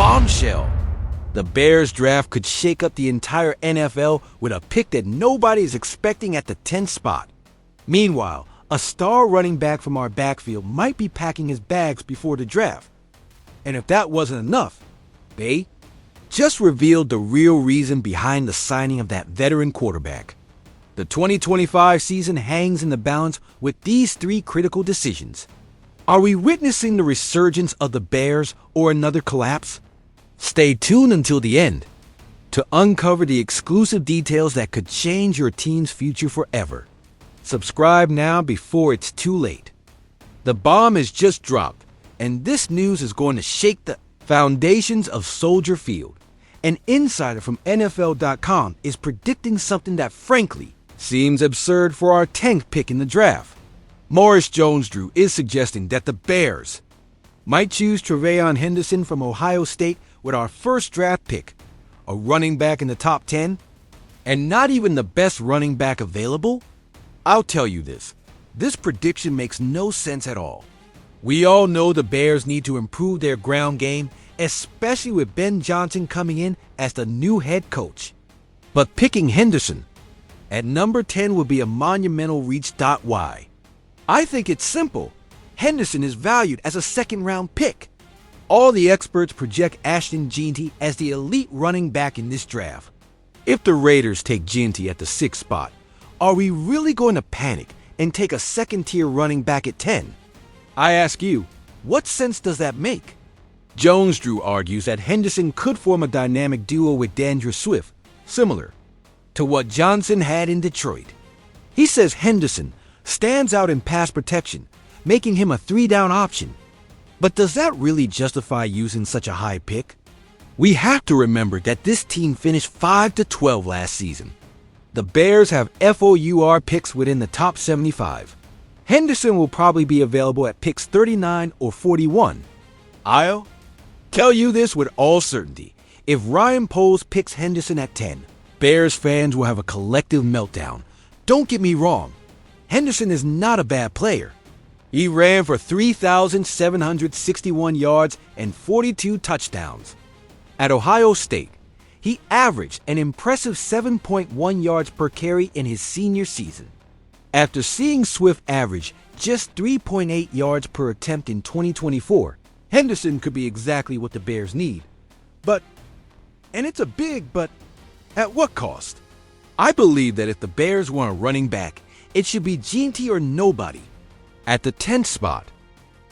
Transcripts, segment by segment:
bombshell. The Bears draft could shake up the entire NFL with a pick that nobody is expecting at the 10th spot. Meanwhile, a star running back from our backfield might be packing his bags before the draft. And if that wasn't enough, they just revealed the real reason behind the signing of that veteran quarterback. The 2025 season hangs in the balance with these three critical decisions. Are we witnessing the resurgence of the Bears or another collapse? Stay tuned until the end to uncover the exclusive details that could change your team's future forever. Subscribe now before it's too late. The bomb is just dropped, and this news is going to shake the foundations of Soldier Field. An insider from NFL.com is predicting something that frankly seems absurd for our 10th pick in the draft. Morris Jones-Drew is suggesting that the Bears might choose TreVeyon Henderson from Ohio State with our first draft pick, a running back in the top 10, and not even the best running back available? I'll tell you this prediction makes no sense at all. We all know the Bears need to improve their ground game, especially with Ben Johnson coming in as the new head coach. But picking Henderson at number 10 would be a monumental reach. Why? I think it's simple. Henderson is valued as a second-round pick. All the experts project Ashton Jeanty as the elite running back in this draft. If the Raiders take Jeanty at the 6th spot, are we really going to panic and take a second-tier running back at 10? I ask you, what sense does that make? Jones-Drew argues that Henderson could form a dynamic duo with DeAndre Swift, similar to what Johnson had in Detroit. He says Henderson stands out in pass protection, making him a 3-down option. But does that really justify using such a high pick? We have to remember that this team finished 5-12 last season. The Bears have FOUR picks within the top 75. Henderson will probably be available at picks 39 or 41. I'll tell you this with all certainty. If Ryan Poles picks Henderson at 10, Bears fans will have a collective meltdown. Don't get me wrong. Henderson is not a bad player. He ran for 3,761 yards and 42 touchdowns. At Ohio State, he averaged an impressive 7.1 yards per carry in his senior season. After seeing Swift average just 3.8 yards per attempt in 2024, Henderson could be exactly what the Bears need. And it's a big but, at what cost? I believe that if the Bears want a running back, it should be Jeanty or nobody. At the 10th spot,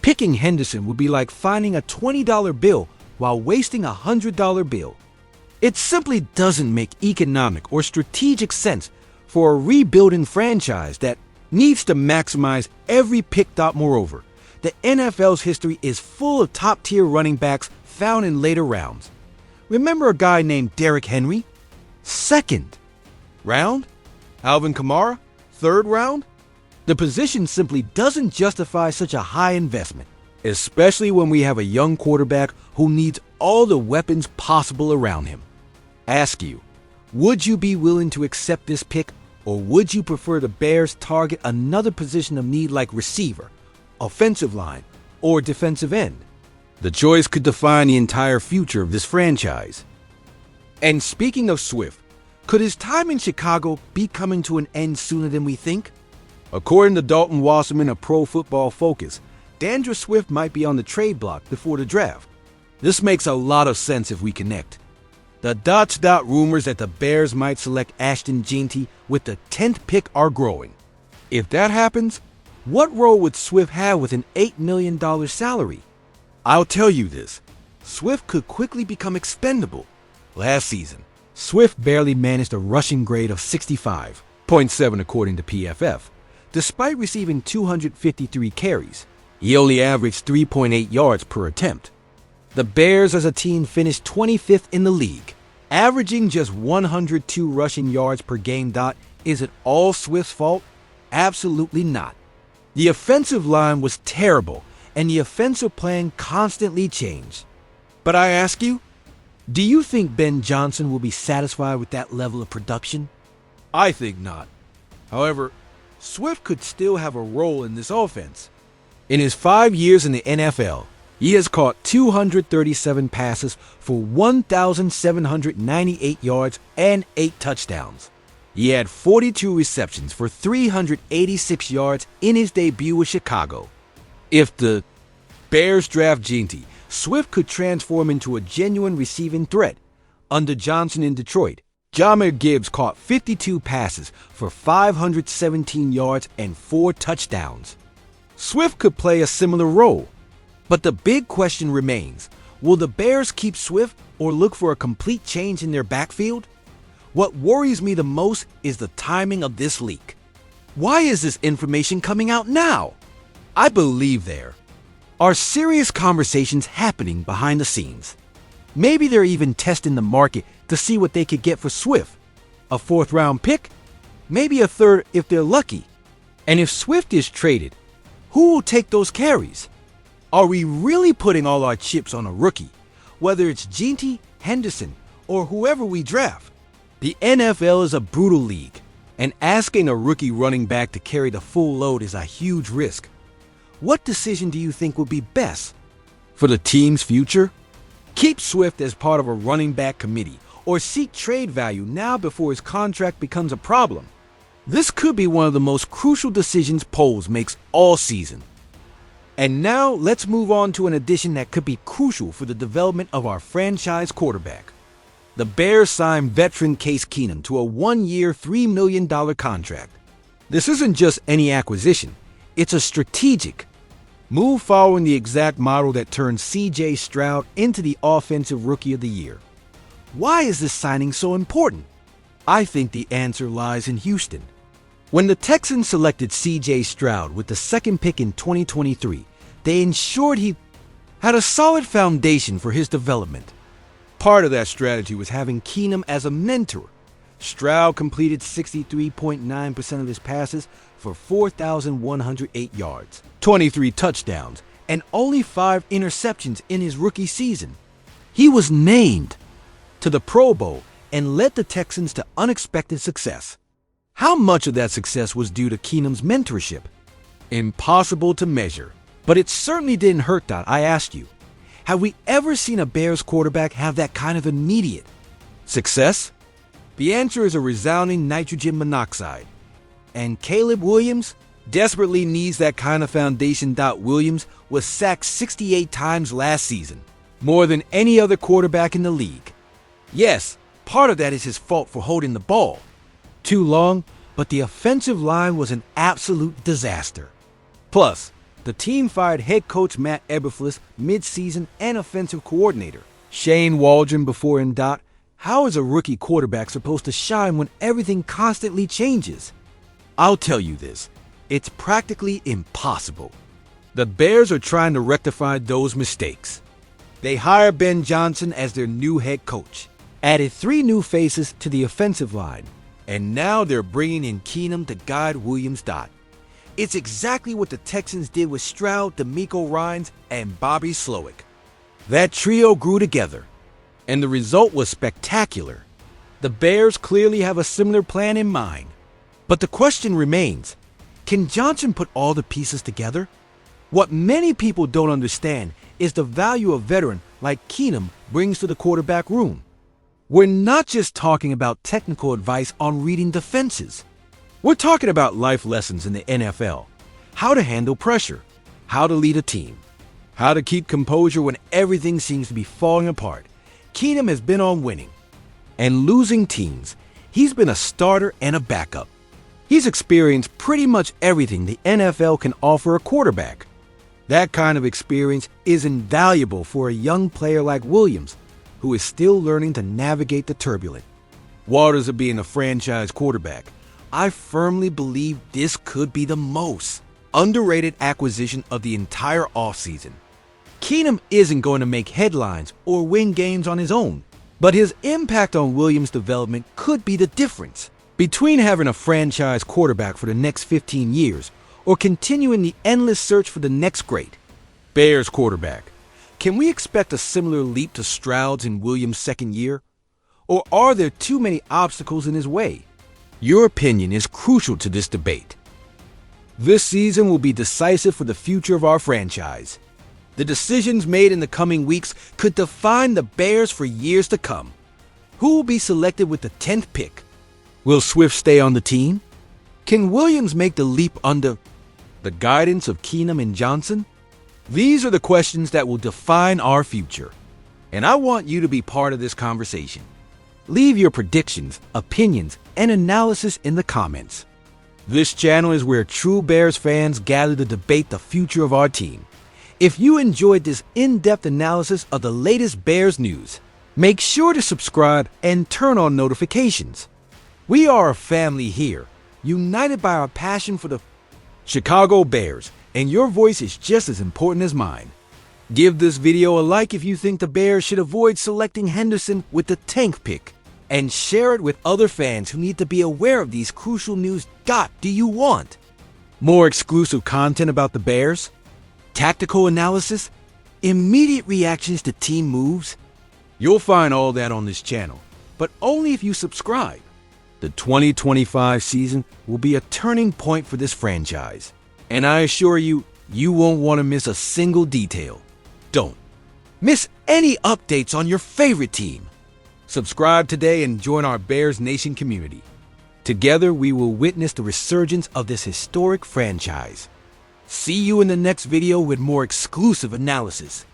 picking Henderson would be like finding a $20 bill while wasting a $100 bill. It simply doesn't make economic or strategic sense for a rebuilding franchise that needs to maximize every pick. Moreover, the NFL's history is full of top-tier running backs found in later rounds. Remember a guy named Derrick Henry? 2nd round? Alvin Kamara? 3rd round? The position simply doesn't justify such a high investment, especially when we have a young quarterback who needs all the weapons possible around him. Ask you, would you be willing to accept this pick, or would you prefer the Bears target another position of need like receiver, offensive line, or defensive end? The choice could define the entire future of this franchise. And speaking of Swift, could his time in Chicago be coming to an end sooner than we think? According to Dalton Wasserman of Pro Football Focus, DeAndre Swift might be on the trade block before the draft. This makes a lot of sense if we connect. The rumors that the Bears might select Ashton Jeanty with the 10th pick are growing. If that happens, what role would Swift have with an $8 million salary? I'll tell you this, Swift could quickly become expendable. Last season, Swift barely managed a rushing grade of 65.7 according to PFF. Despite receiving 253 carries, he only averaged 3.8 yards per attempt. The Bears as a team finished 25th in the league, averaging just 102 rushing yards per game. Is it all Swift's fault? Absolutely not. The offensive line was terrible, and the offensive plan constantly changed. But I ask you, do you think Ben Johnson will be satisfied with that level of production? I think not. However, Swift could still have a role in this offense. In his 5 years in the NFL, He has caught 237 passes for 1,798 yards and 8 touchdowns. He had 42 receptions for 386 yards in his debut with Chicago. If the Bears draft Ginty, Swift could transform into a genuine receiving threat. Under Johnson in Detroit, Jahmyr Gibbs caught 52 passes for 517 yards and 4 touchdowns. Swift could play a similar role. But the big question remains, will the Bears keep Swift or look for a complete change in their backfield? What worries me the most is the timing of this leak. Why is this information coming out now? I believe there are serious conversations happening behind the scenes. Maybe they're even testing the market to see what they could get for Swift. A 4th-round pick? Maybe a 3rd if they're lucky. And if Swift is traded, who will take those carries? Are we really putting all our chips on a rookie, whether it's Ginty, Henderson, or whoever we draft? The NFL is a brutal league, and asking a rookie running back to carry the full load is a huge risk. What decision do you think would be best for the team's future? Keep Swift as part of a running back committee, or seek trade value now before his contract becomes a problem. This could be one of the most crucial decisions Poles makes all season. And now let's move on to an addition that could be crucial for the development of our franchise quarterback. The Bears signed veteran Case Keenum to a 1-year, $3 million contract. This isn't just any acquisition, it's a strategic move following the exact model that turned C.J. Stroud into the Offensive Rookie of the Year. Why is this signing so important? I think the answer lies in Houston. When the Texans selected C.J. Stroud with the 2nd pick in 2023, they ensured he had a solid foundation for his development. Part of that strategy was having Keenum as a mentor. Stroud completed 63.9% of his passes for 4,108 yards, 23 touchdowns, and only 5 interceptions in his rookie season. He was named to the Pro Bowl and led the Texans to unexpected success. How much of that success was due to Keenum's mentorship? Impossible to measure, but it certainly didn't hurt. I asked you, have we ever seen a Bears quarterback have that kind of immediate success? The answer is a resounding nitrogen monoxide. And Caleb Williams desperately needs that kind of foundation. Williams was sacked 68 times last season, more than any other quarterback in the league. Yes, part of that is his fault for holding the ball too long, but the offensive line was an absolute disaster. Plus, the team fired head coach Matt Eberflus mid-season and offensive coordinator Shane Waldron before him. How is a rookie quarterback supposed to shine when everything constantly changes? I'll tell you this, it's practically impossible. The Bears are trying to rectify those mistakes. They hired Ben Johnson as their new head coach, added 3 new faces to the offensive line, and now they're bringing in Keenum to guide Williams. It's exactly what the Texans did with Stroud, DeMeco Ryans, and Bobby Slowick. That trio grew together, and the result was spectacular. The Bears clearly have a similar plan in mind. But the question remains, can Johnson put all the pieces together? What many people don't understand is the value a veteran like Keenum brings to the quarterback room. We're not just talking about technical advice on reading defenses. We're talking about life lessons in the NFL. How to handle pressure, how to lead a team, how to keep composure when everything seems to be falling apart. Keenum has been on winning and losing teams. He's been a starter and a backup. He's experienced pretty much everything the NFL can offer a quarterback. That kind of experience is invaluable for a young player like Williams, who is still learning to navigate the turbulent waters of being a franchise quarterback. I firmly believe this could be the most underrated acquisition of the entire offseason. Keenum isn't going to make headlines or win games on his own, but his impact on Williams' development could be the difference between having a franchise quarterback for the next 15 years or continuing the endless search for the next great Bears quarterback. Can we expect a similar leap to Stroud's in Williams' second year? Or are there too many obstacles in his way? Your opinion is crucial to this debate. This season will be decisive for the future of our franchise. The decisions made in the coming weeks could define the Bears for years to come. Who will be selected with the 10th pick? Will Swift stay on the team? Can Williams make the leap under the guidance of Keenum and Johnson? These are the questions that will define our future. And I want you to be part of this conversation. Leave your predictions, opinions, and analysis in the comments. This channel is where true Bears fans gather to debate the future of our team. If you enjoyed this in-depth analysis of the latest Bears news, make sure to subscribe and turn on notifications. We are a family here, united by our passion for the Chicago Bears, and your voice is just as important as mine. Give this video a like if you think the Bears should avoid selecting Henderson with the 10th pick, and share it with other fans who need to be aware of these crucial news. Do you want more exclusive content about the Bears? Tactical analysis? Immediate reactions to team moves? You'll find all that on this channel, but only if you subscribe. The 2025 season will be a turning point for this franchise, and I assure you, you won't want to miss a single detail. Don't miss any updates on your favorite team. Subscribe today and join our Bears Nation community. Together, we will witness the resurgence of this historic franchise. See you in the next video with more exclusive analysis.